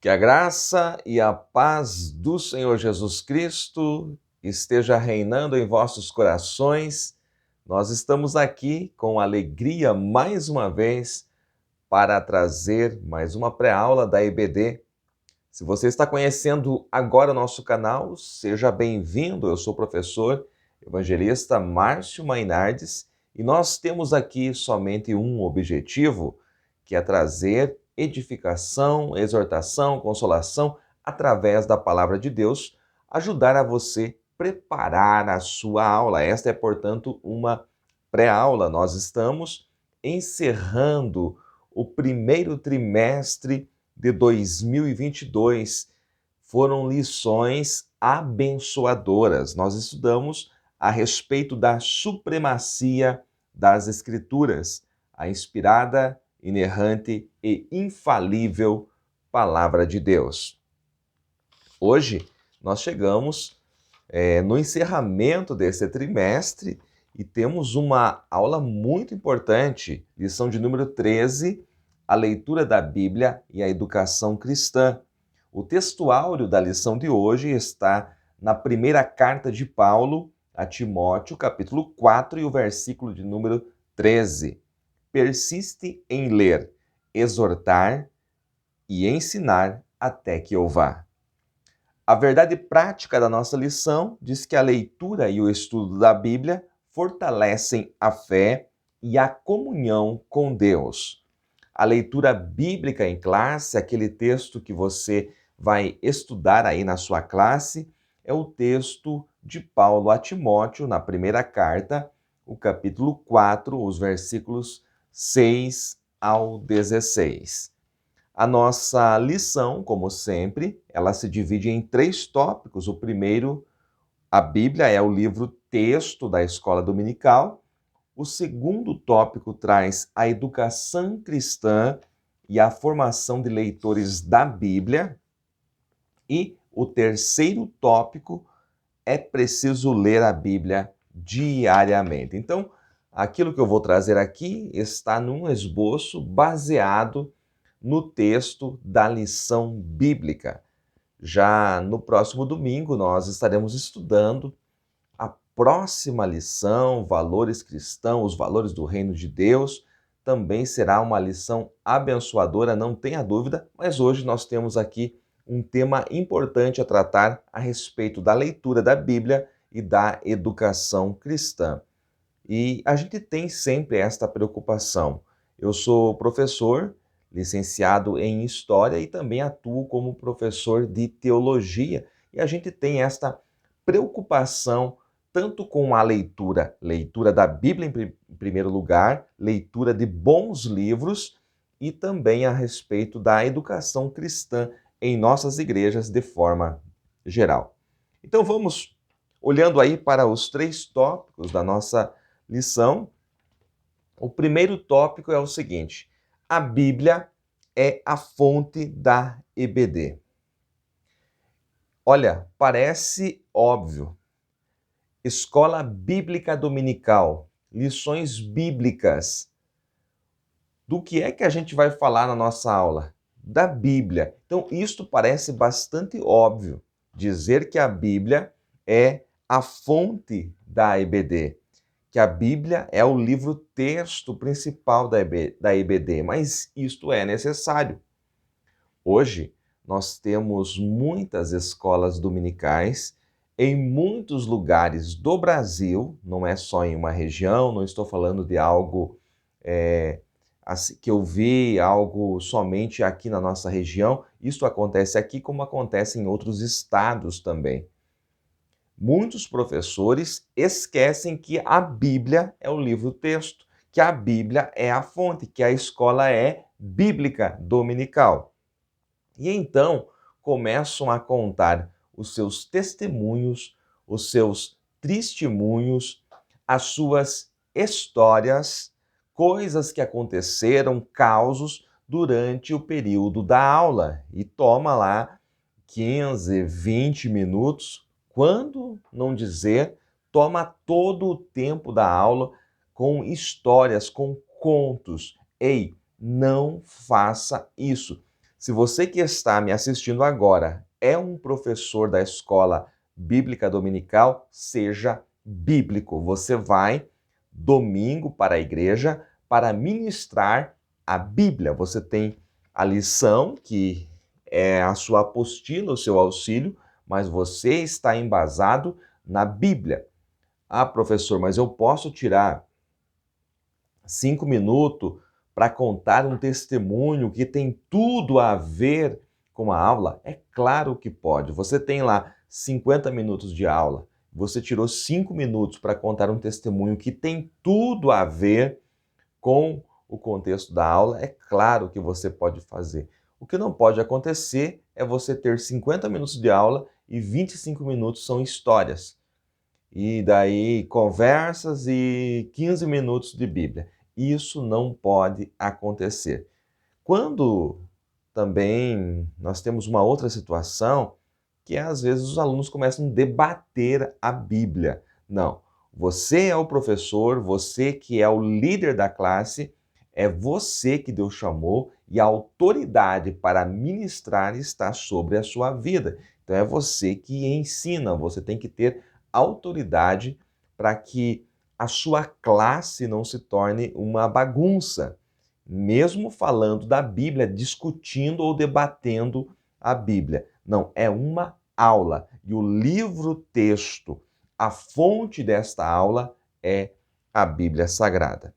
Que a graça e a paz do Senhor Jesus Cristo esteja reinando em vossos corações. Nós estamos aqui com alegria mais uma vez para trazer mais uma pré-aula da EBD. Se você está conhecendo agora o nosso canal, seja bem-vindo. Eu sou o professor evangelista Márcio Mainardes e nós temos aqui somente um objetivo, que é trazer edificação, exortação, consolação através da palavra de Deus, ajudar a você preparar a sua aula. Esta é, portanto, uma pré-aula. Nós estamos encerrando o primeiro trimestre de 2022. Foram lições abençoadoras. Nós estudamos a respeito da supremacia das Escrituras, a inspirada, inerrante e infalível Palavra de Deus. Hoje nós chegamos no encerramento desse trimestre e temos uma aula muito importante, lição de número 13, a leitura da Bíblia e a educação cristã. O textuário da lição de hoje está na primeira carta de Paulo a Timóteo, capítulo 4 e o versículo de número 13. Persiste em ler, exortar e ensinar até que eu vá. A verdade prática da nossa lição diz que a leitura e o estudo da Bíblia fortalecem a fé e a comunhão com Deus. A leitura bíblica em classe, aquele texto que você vai estudar aí na sua classe, é o texto de Paulo a Timóteo, na primeira carta, o capítulo 4, os versículos 6 ao 16. A nossa lição, como sempre, ela se divide em 3 tópicos. O primeiro, a Bíblia é o livro-texto da escola dominical. O segundo tópico traz a educação cristã e a formação de leitores da Bíblia. E o terceiro tópico é preciso ler a Bíblia diariamente. Então, aquilo que eu vou trazer aqui está num esboço baseado no texto da lição bíblica. Já no próximo domingo, nós estaremos estudando a próxima lição, valores cristãos, os valores do reino de Deus. Também será uma lição abençoadora, não tenha dúvida, mas hoje nós temos aqui um tema importante a tratar a respeito da leitura da Bíblia e da educação cristã. E a gente tem sempre esta preocupação. Eu sou professor, licenciado em História e também atuo como professor de Teologia. E a gente tem esta preocupação tanto com a leitura da Bíblia em primeiro lugar, leitura de bons livros e também a respeito da educação cristã em nossas igrejas de forma geral. Então vamos olhando aí para os 3 tópicos da nossa lição. O primeiro tópico é o seguinte: a Bíblia é a fonte da EBD. Olha, parece óbvio. Escola Bíblica Dominical, lições bíblicas. Do que é que a gente vai falar na nossa aula? Da Bíblia. Então, isto parece bastante óbvio, dizer que a Bíblia é a fonte da EBD, que a Bíblia é o livro-texto principal da EBD, mas isto é necessário. Hoje, nós temos muitas escolas dominicais em muitos lugares do Brasil, não é só em uma região, não estou falando de algo assim, que eu vi, algo somente aqui na nossa região. Isto acontece aqui como acontece em outros estados também. Muitos professores esquecem que a Bíblia é o livro-texto, que a Bíblia é a fonte, que a escola é bíblica dominical. E então começam a contar os seus testemunhos, os seus testemunhos, as suas histórias, coisas que aconteceram, causos durante o período da aula. E toma lá 15, 20 minutos, quando não dizer, toma todo o tempo da aula com histórias, com contos. Ei, não faça isso. Se você que está me assistindo agora é um professor da escola bíblica dominical, seja bíblico. Você vai domingo para a igreja para ministrar a Bíblia. Você tem a lição, que é a sua apostila, o seu auxílio, mas você está embasado na Bíblia. Ah, professor, mas eu posso tirar 5 minutos para contar um testemunho que tem tudo a ver com a aula? É claro que pode. Você tem lá 50 minutos de aula, você tirou 5 minutos para contar um testemunho que tem tudo a ver com o contexto da aula, é claro que você pode fazer. O que não pode acontecer é você ter 50 minutos de aula e 25 minutos são histórias. E daí conversas e 15 minutos de Bíblia. Isso não pode acontecer. Quando também nós temos uma outra situação, que é, às vezes os alunos começam a debater a Bíblia. Não, você é o professor, você que é o líder da classe, é você que Deus chamou e a autoridade para ministrar está sobre a sua vida. Então é você que ensina, você tem que ter autoridade para que a sua classe não se torne uma bagunça, mesmo falando da Bíblia, discutindo ou debatendo a Bíblia. Não, é uma aula. E o livro-texto, a fonte desta aula é a Bíblia Sagrada.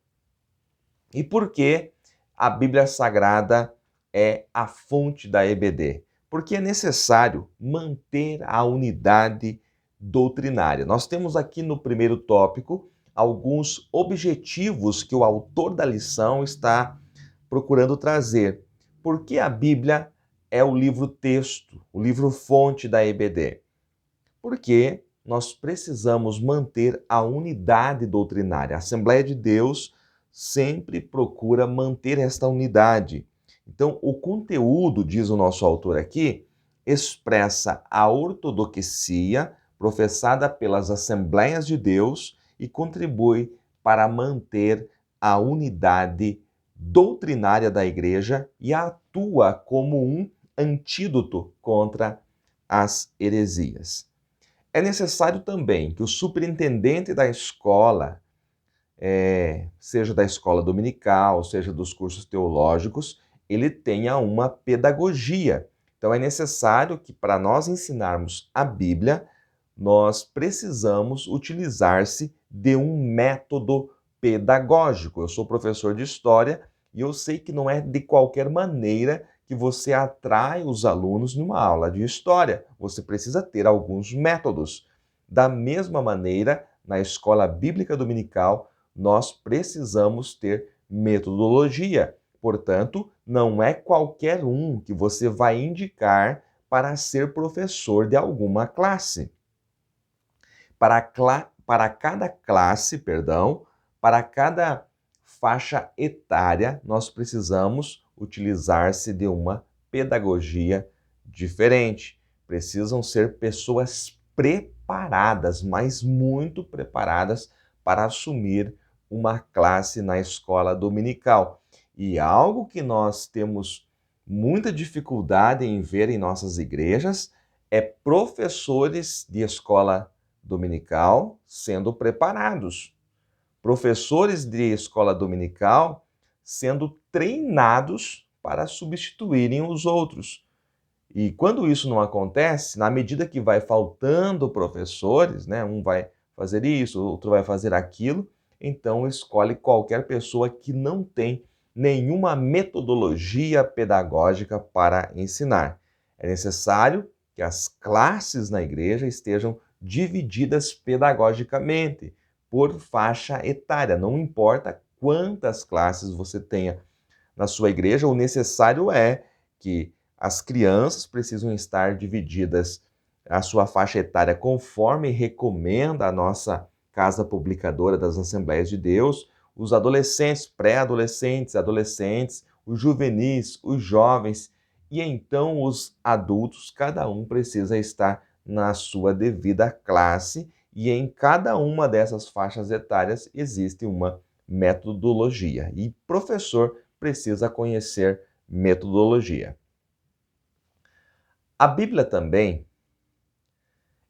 E por que a Bíblia Sagrada é a fonte da EBD? Porque é necessário manter a unidade doutrinária. Nós temos aqui no primeiro tópico alguns objetivos que o autor da lição está procurando trazer. Por que a Bíblia é o livro-texto, o livro-fonte da EBD? Porque nós precisamos manter a unidade doutrinária. A Assembleia de Deus sempre procura manter esta unidade. Então, o conteúdo, diz o nosso autor aqui, expressa a ortodoxia professada pelas Assembleias de Deus e contribui para manter a unidade doutrinária da Igreja e atua como um antídoto contra as heresias. É necessário também que o superintendente da escola, seja da escola dominical, seja dos cursos teológicos, ele tenha uma pedagogia. Então é necessário que, para nós ensinarmos a Bíblia, nós precisamos utilizar-se de um método pedagógico. Eu sou professor de história e eu sei que não é de qualquer maneira que você atrai os alunos numa aula de história. Você precisa ter alguns métodos. Da mesma maneira, na escola bíblica dominical, nós precisamos ter metodologia. Portanto, não é qualquer um que você vai indicar para ser professor de alguma classe. Para cada classe, para cada faixa etária, nós precisamos utilizar-se de uma pedagogia diferente. Precisam ser pessoas preparadas, mas muito preparadas para assumir uma classe na escola dominical. E algo que nós temos muita dificuldade em ver em nossas igrejas é professores de escola dominical sendo preparados, professores de escola dominical sendo treinados para substituírem os outros. E quando isso não acontece, na medida que vai faltando professores, né, um vai fazer isso, outro vai fazer aquilo, então escolhe qualquer pessoa que não tem nenhuma metodologia pedagógica para ensinar. É necessário que as classes na igreja estejam divididas pedagogicamente por faixa etária. Não importa quantas classes você tenha na sua igreja, o necessário é que as crianças precisam estar divididas a sua faixa etária conforme recomenda a nossa Casa Publicadora das Assembleias de Deus, os adolescentes, pré-adolescentes, adolescentes, os juvenis, os jovens e então os adultos, cada um precisa estar na sua devida classe e em cada uma dessas faixas etárias existe uma metodologia e professor precisa conhecer metodologia. A Bíblia também,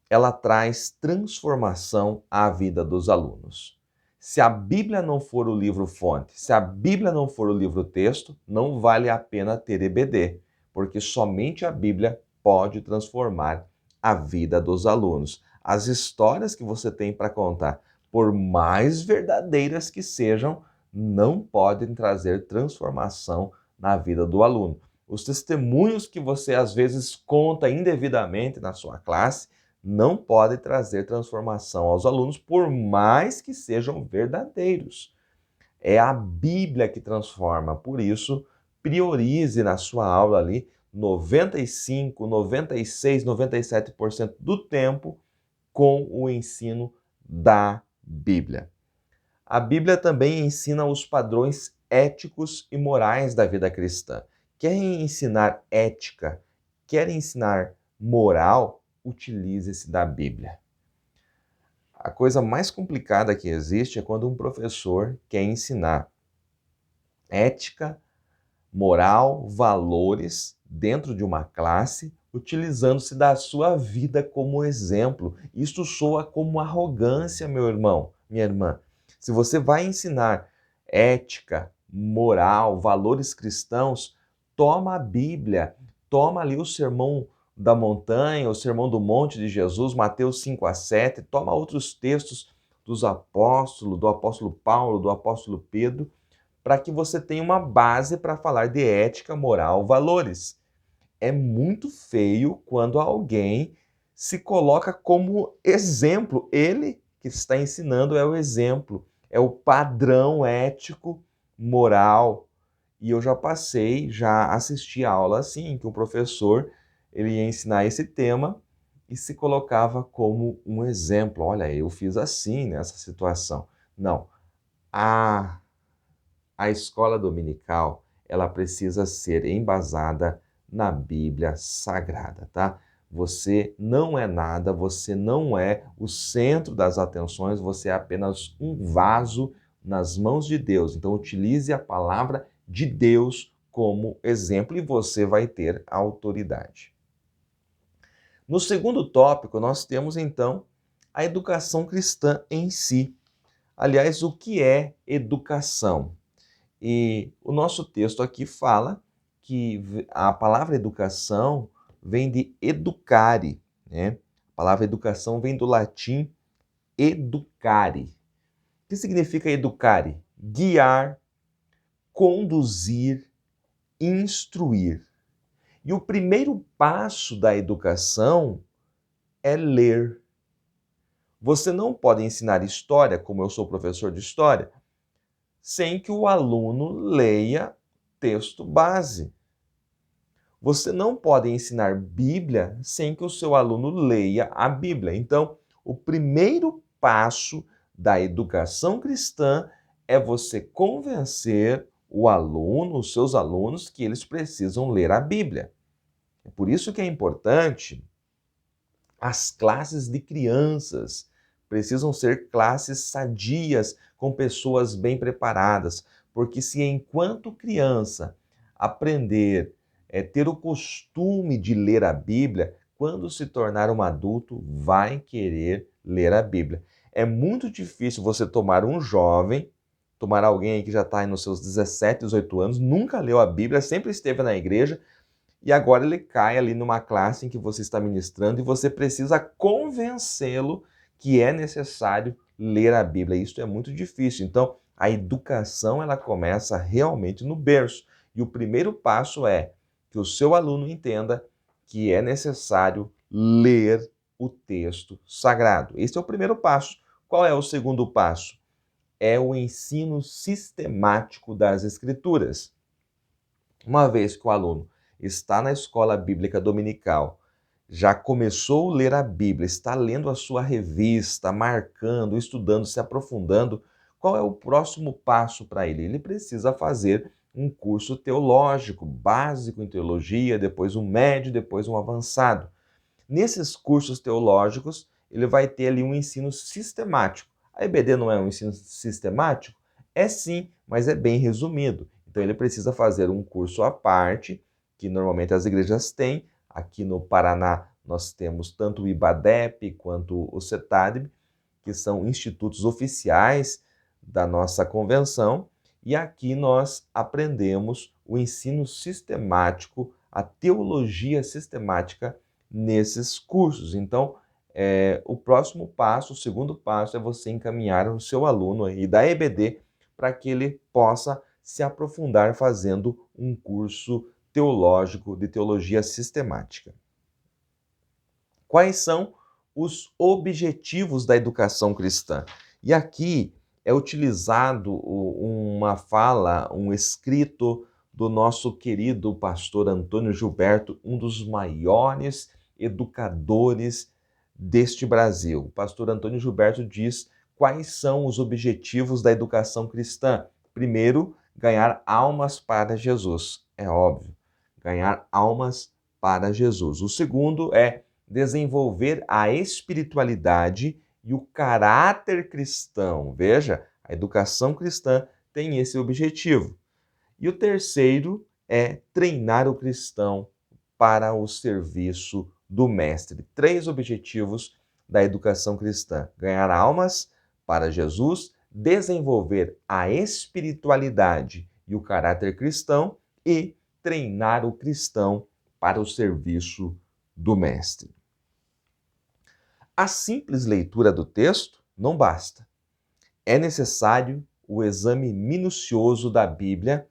ela traz transformação à vida dos alunos. Se a Bíblia não for o livro-fonte, se a Bíblia não for o livro-texto, não vale a pena ter EBD, porque somente a Bíblia pode transformar a vida dos alunos. As histórias que você tem para contar, por mais verdadeiras que sejam, não podem trazer transformação na vida do aluno. Os testemunhos que você às vezes conta indevidamente na sua classe não podem trazer transformação aos alunos, por mais que sejam verdadeiros. É a Bíblia que transforma, por isso, priorize na sua aula ali 95, 96, 97% do tempo com o ensino da Bíblia. A Bíblia também ensina os padrões éticos e morais da vida cristã. Querem ensinar ética, querem ensinar moral, utilize-se da Bíblia. A coisa mais complicada que existe é quando um professor quer ensinar ética, moral, valores dentro de uma classe, utilizando-se da sua vida como exemplo. Isso soa como arrogância, meu irmão, minha irmã. Se você vai ensinar ética, moral, valores cristãos, toma a Bíblia, toma ali o sermão da montanha, o sermão do monte de Jesus, Mateus 5-7, toma outros textos dos apóstolos, do apóstolo Paulo, do apóstolo Pedro, para que você tenha uma base para falar de ética, moral, valores. É muito feio quando alguém se coloca como exemplo. Ele que está ensinando é o exemplo, é o padrão ético, moral. E eu já assisti a aula assim, que o professor ele ia ensinar esse tema e se colocava como um exemplo. Olha, eu fiz assim nessa situação. Não. A escola dominical, ela precisa ser embasada na Bíblia Sagrada, tá? Você não é nada, você não é o centro das atenções, você é apenas um vaso nas mãos de Deus. Então, utilize a palavra de Deus como exemplo e você vai ter autoridade. No segundo tópico, nós temos então a educação cristã em si. Aliás, o que é educação? E o nosso texto aqui fala que a palavra educação vem de educare, né? A palavra educação vem do latim educare. O que significa educare? Guiar, conduzir, instruir. E o primeiro passo da educação é ler. Você não pode ensinar história, como eu sou professor de história, sem que o aluno leia texto base. Você não pode ensinar Bíblia sem que o seu aluno leia a Bíblia. Então, o primeiro passo da educação cristã é você convencer o aluno, os seus alunos, que eles precisam ler a Bíblia. É por isso que é importante as classes de crianças. Precisam ser classes sadias, com pessoas bem preparadas, porque se enquanto criança aprender, ter o costume de ler a Bíblia, quando se tornar um adulto, vai querer ler a Bíblia. É muito difícil você tomar um jovem, tomar alguém aí que já está nos seus 17, 18 anos, nunca leu a Bíblia, sempre esteve na igreja, e agora ele cai ali numa classe em que você está ministrando e você precisa convencê-lo que é necessário ler a Bíblia. Isso é muito difícil. Então, a educação ela começa realmente no berço. E o primeiro passo é que o seu aluno entenda que é necessário ler o texto sagrado. Esse é o primeiro passo. Qual é o segundo passo? É o ensino sistemático das Escrituras. Uma vez que o aluno está na escola bíblica dominical, já começou a ler a Bíblia, está lendo a sua revista, marcando, estudando, se aprofundando, qual é o próximo passo para ele? Ele precisa fazer um curso teológico, básico em teologia, depois um médio, depois um avançado. Nesses cursos teológicos, ele vai ter ali um ensino sistemático. A EBD não é um ensino sistemático? É sim, mas é bem resumido. Então ele precisa fazer um curso à parte, que normalmente as igrejas têm, Aqui no Paraná nós temos tanto o IBADEP quanto o CETADB, que são institutos oficiais da nossa convenção, e aqui nós aprendemos o ensino sistemático, a teologia sistemática nesses cursos. Então, o próximo passo, o segundo passo, é você encaminhar o seu aluno aí da EBD para que ele possa se aprofundar fazendo um curso teológico de teologia sistemática. Quais são os objetivos da educação cristã? E aqui é utilizado uma fala, um escrito do nosso querido pastor Antônio Gilberto, um dos maiores educadores deste Brasil. O pastor Antônio Gilberto diz quais são os objetivos da educação cristã. Primeiro, ganhar almas para Jesus. É óbvio, ganhar almas para Jesus. O segundo é desenvolver a espiritualidade e o caráter cristão. Veja, a educação cristã tem esse objetivo. E o terceiro é treinar o cristão para o serviço do mestre. 3 objetivos da educação cristã: ganhar almas para Jesus, desenvolver a espiritualidade e o caráter cristão e treinar o cristão para o serviço do mestre. A simples leitura do texto não basta. É necessário o exame minucioso da Bíblia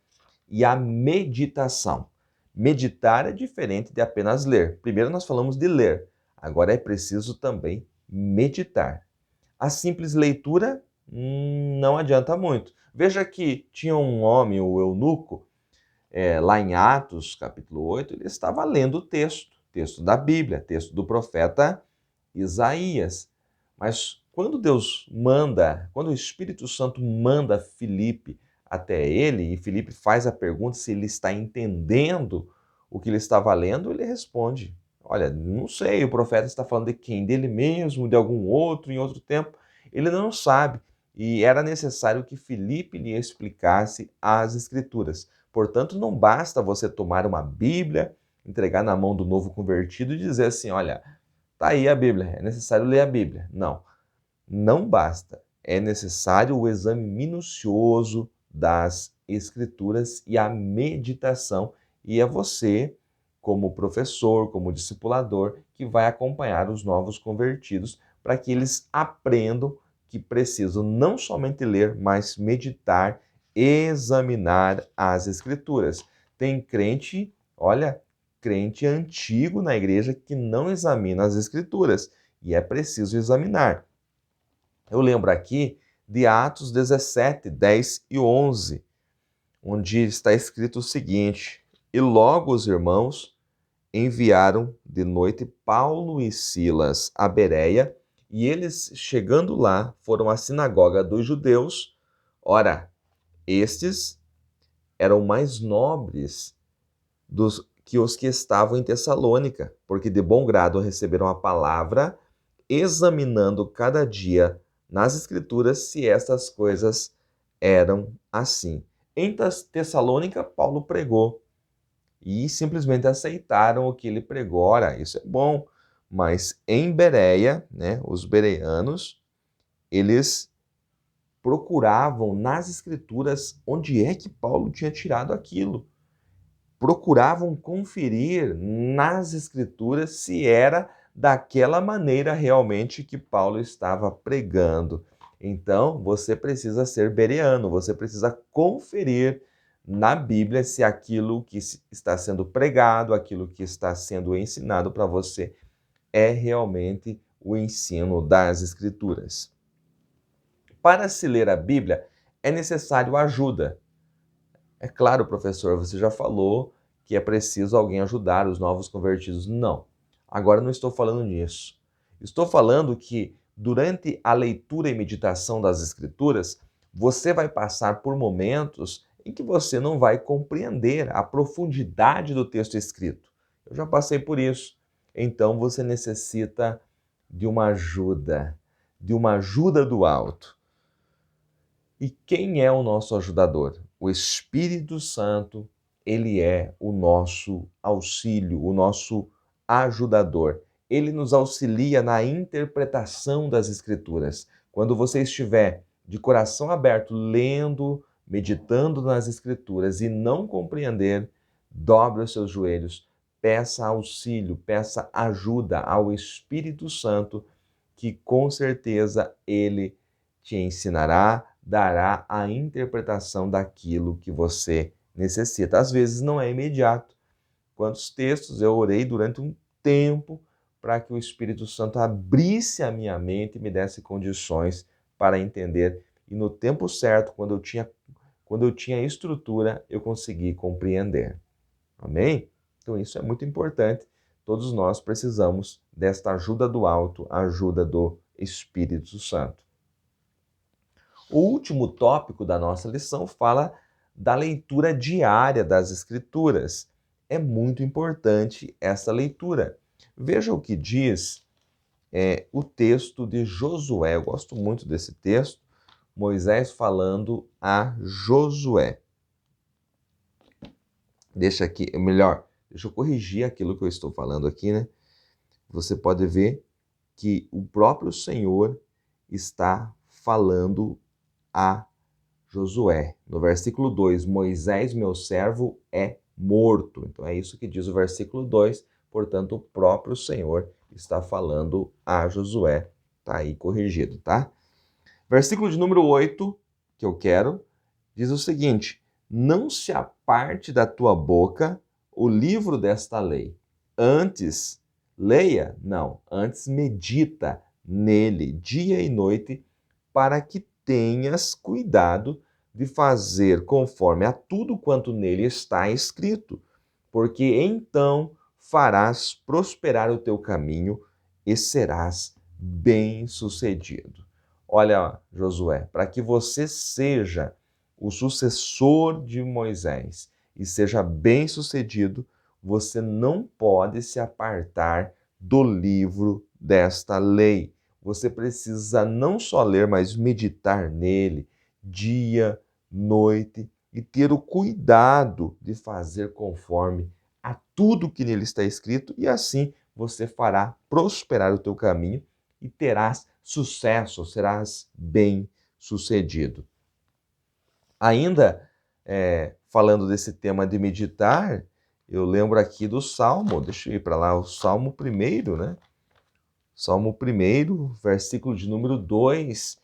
e a meditação. Meditar é diferente de apenas ler. Primeiro nós falamos de ler, agora é preciso também meditar. A simples leitura não adianta muito. Veja que tinha um homem, o eunuco, lá em Atos, capítulo 8, ele estava lendo o texto da Bíblia, texto do profeta Isaías. Mas quando quando o Espírito Santo manda Filipe até ele, e Filipe faz a pergunta se ele está entendendo o que ele estava lendo, ele responde: olha, não sei, o profeta está falando de quem? Dele mesmo, de algum outro, em outro tempo? Ele não sabe. E era necessário que Filipe lhe explicasse as Escrituras. Portanto, não basta você tomar uma Bíblia, entregar na mão do novo convertido e dizer assim: olha, tá aí a Bíblia, é necessário ler a Bíblia. Não, não basta. É necessário o exame minucioso das Escrituras e a meditação. E é você, como professor, como discipulador, que vai acompanhar os novos convertidos para que eles aprendam que precisam não somente ler, mas meditar, examinar as Escrituras. Tem crente, olha, crente antigo na igreja que não examina as Escrituras, e é preciso examinar. Eu lembro aqui de Atos 17, 10 e 11, onde está escrito o seguinte: e logo os irmãos enviaram de noite Paulo e Silas a Bereia, e eles, chegando lá, foram à sinagoga dos judeus. Ora, estes eram mais nobres que os que estavam em Tessalônica, porque de bom grado receberam a palavra, examinando cada dia nas Escrituras se estas coisas eram assim. Em Tessalônica, Paulo pregou e simplesmente aceitaram o que ele pregou. Ora, isso é bom, mas em Bereia, os bereanos, eles procuravam nas Escrituras onde é que Paulo tinha tirado aquilo. Procuravam conferir nas Escrituras se era daquela maneira realmente que Paulo estava pregando. Então, você precisa ser bereano, você precisa conferir na Bíblia se aquilo que está sendo pregado, aquilo que está sendo ensinado para você é realmente o ensino das Escrituras. Para se ler a Bíblia, é necessário ajuda. É claro, professor, você já falou que é preciso alguém ajudar os novos convertidos. Não. Agora não estou falando nisso. Estou falando que durante a leitura e meditação das Escrituras, você vai passar por momentos em que você não vai compreender a profundidade do texto escrito. Eu já passei por isso. Então você necessita de uma ajuda do alto. E quem é o nosso ajudador? O Espírito Santo, ele é o nosso auxílio, o nosso ajudador. Ele nos auxilia na interpretação das Escrituras. Quando você estiver de coração aberto, lendo, meditando nas Escrituras e não compreender, dobre os seus joelhos, peça auxílio, peça ajuda ao Espírito Santo, que com certeza ele te ensinará, dará a interpretação daquilo que você necessita. Às vezes não é imediato. Quantos textos eu orei durante um tempo para que o Espírito Santo abrisse a minha mente e me desse condições para entender. E no tempo certo, quando eu tinha estrutura, eu consegui compreender. Amém? Então isso é muito importante. Todos nós precisamos desta ajuda do alto, a ajuda do Espírito Santo. O último tópico da nossa lição fala da leitura diária das Escrituras. É muito importante essa leitura. Veja o que diz o texto de Josué. Eu gosto muito desse texto. Moisés falando a Josué. Deixa eu corrigir aquilo que eu estou falando aqui, né? Você pode ver que o próprio Senhor está falando a Josué. No versículo 2, Moisés, meu servo, é morto. Então é isso que diz o versículo 2. Portanto, o próprio Senhor está falando a Josué. Está aí corrigido, tá? Versículo de número 8, que eu quero, diz o seguinte: não se aparte da tua boca o livro desta lei. Antes, leia? Não. Antes medita nele dia e noite, para que tenhas cuidado de fazer conforme a tudo quanto nele está escrito, porque então farás prosperar o teu caminho e serás bem-sucedido. Olha, Josué, para que você seja o sucessor de Moisés e seja bem-sucedido, você não pode se apartar do livro desta lei. Você precisa não só ler, mas meditar nele dia, noite e ter o cuidado de fazer conforme a tudo que nele está escrito, e assim você fará prosperar o teu caminho e terás sucesso, serás bem-sucedido. Ainda falando desse tema de meditar, eu lembro aqui do Salmo, deixa eu ir para lá, o Salmo 1, né? Salmo 1, versículo de número 2.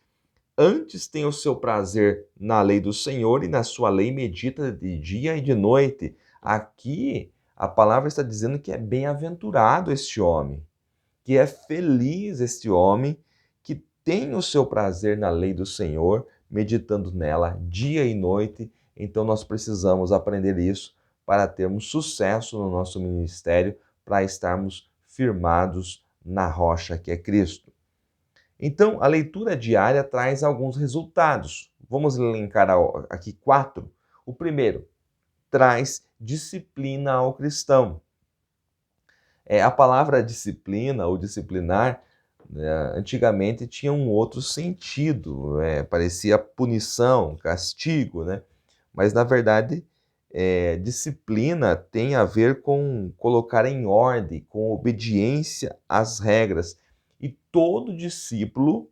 Antes tem o seu prazer na lei do Senhor e na sua lei medita de dia e de noite. Aqui a palavra está dizendo que é bem-aventurado este homem, que é feliz este homem que tem o seu prazer na lei do Senhor, meditando nela dia e noite. Então nós precisamos aprender isso para termos sucesso no nosso ministério, para estarmos firmados na rocha que é Cristo. Então, a leitura diária traz alguns resultados. Vamos elencar aqui 4. O primeiro, traz disciplina ao cristão. A palavra disciplina ou disciplinar, antigamente tinha um outro sentido, parecia punição, castigo, né? Mas, na verdade, disciplina tem a ver com colocar em ordem, com obediência às regras. E todo discípulo,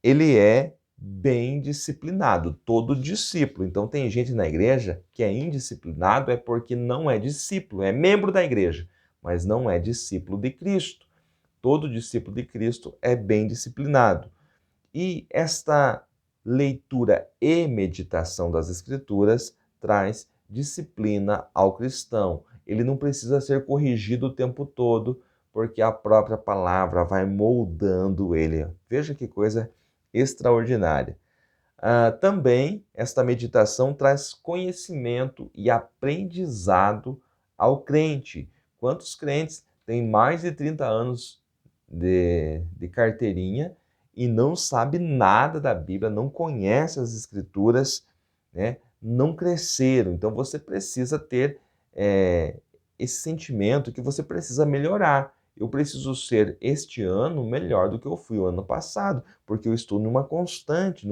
ele é bem disciplinado, todo discípulo. Então tem gente na igreja que é indisciplinado é porque não é discípulo, é membro da igreja, mas não é discípulo de Cristo. Todo discípulo de Cristo é bem disciplinado. E esta leitura e meditação das Escrituras traz disciplina ao cristão. Ele não precisa ser corrigido o tempo todo, porque a própria palavra vai moldando ele. Veja que coisa extraordinária. Também esta meditação traz conhecimento e aprendizado ao crente. Quantos crentes têm mais de 30 anos de carteirinha e não sabe nada da Bíblia, não conhece as Escrituras, né? Não cresceram? Então você precisa ter esse sentimento que você precisa melhorar. Eu preciso ser este ano melhor do que eu fui o ano passado, porque eu estou num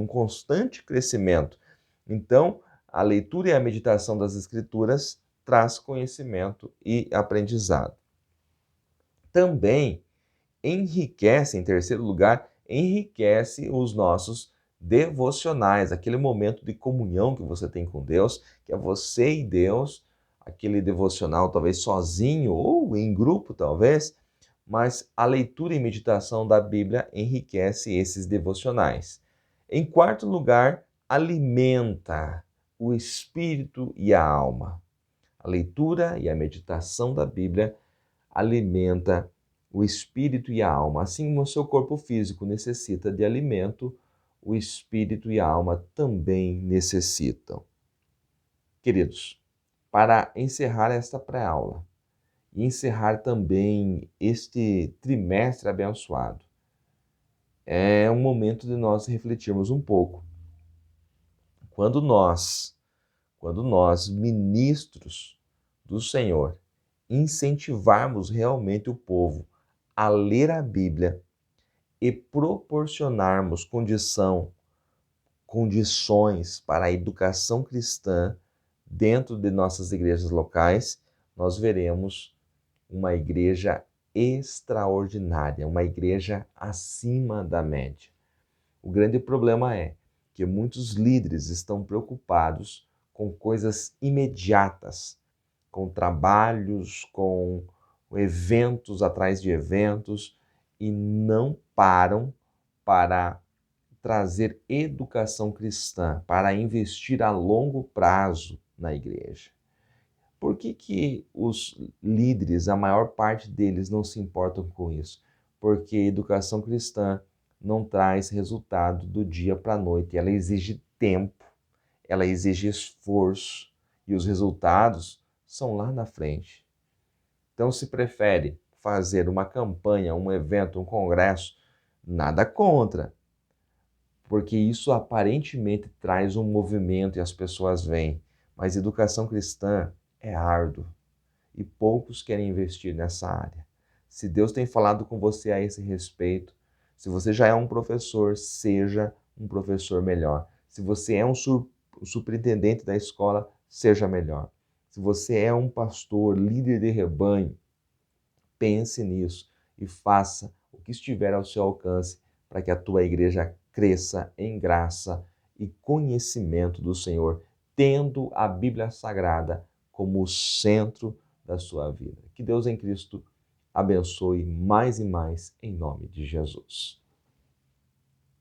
constante crescimento. Então, a leitura e a meditação das Escrituras traz conhecimento e aprendizado. Também enriquece, em terceiro lugar, enriquece os nossos devocionais, aquele momento de comunhão que você tem com Deus, que é você e Deus, aquele devocional talvez sozinho ou em grupo talvez, mas a leitura e meditação da Bíblia enriquece esses devocionais. Em quarto lugar, alimenta o espírito e a alma. A leitura e a meditação da Bíblia alimenta o espírito e a alma. Assim como o seu corpo físico necessita de alimento, o espírito e a alma também necessitam. Queridos, para encerrar esta pré-aula e encerrar também este trimestre abençoado, é um momento de nós refletirmos um pouco. Quando nós, ministros do Senhor, incentivarmos realmente o povo a ler a Bíblia e proporcionarmos condições para a educação cristã dentro de nossas igrejas locais, nós veremos uma igreja extraordinária, uma igreja acima da média. O grande problema é que muitos líderes estão preocupados com coisas imediatas, com trabalhos, com eventos atrás de eventos e não param para trazer educação cristã, para investir a longo prazo na igreja. Por que os líderes, a maior parte deles, não se importam com isso? Porque educação cristã não traz resultado do dia para a noite. Ela exige tempo, ela exige esforço e os resultados são lá na frente. Então, se prefere fazer uma campanha, um evento, um congresso, nada contra, porque isso aparentemente traz um movimento e as pessoas vêm. Mas educação cristã é árduo e poucos querem investir nessa área. Se Deus tem falado com você a esse respeito, se você já é um professor, seja um professor melhor. Se você é um superintendente da escola, seja melhor. Se você é um pastor, líder de rebanho, pense nisso e faça o que estiver ao seu alcance para que a tua igreja cresça em graça e conhecimento do Senhor, tendo a Bíblia Sagrada como o centro da sua vida. Que Deus em Cristo abençoe mais e mais em nome de Jesus.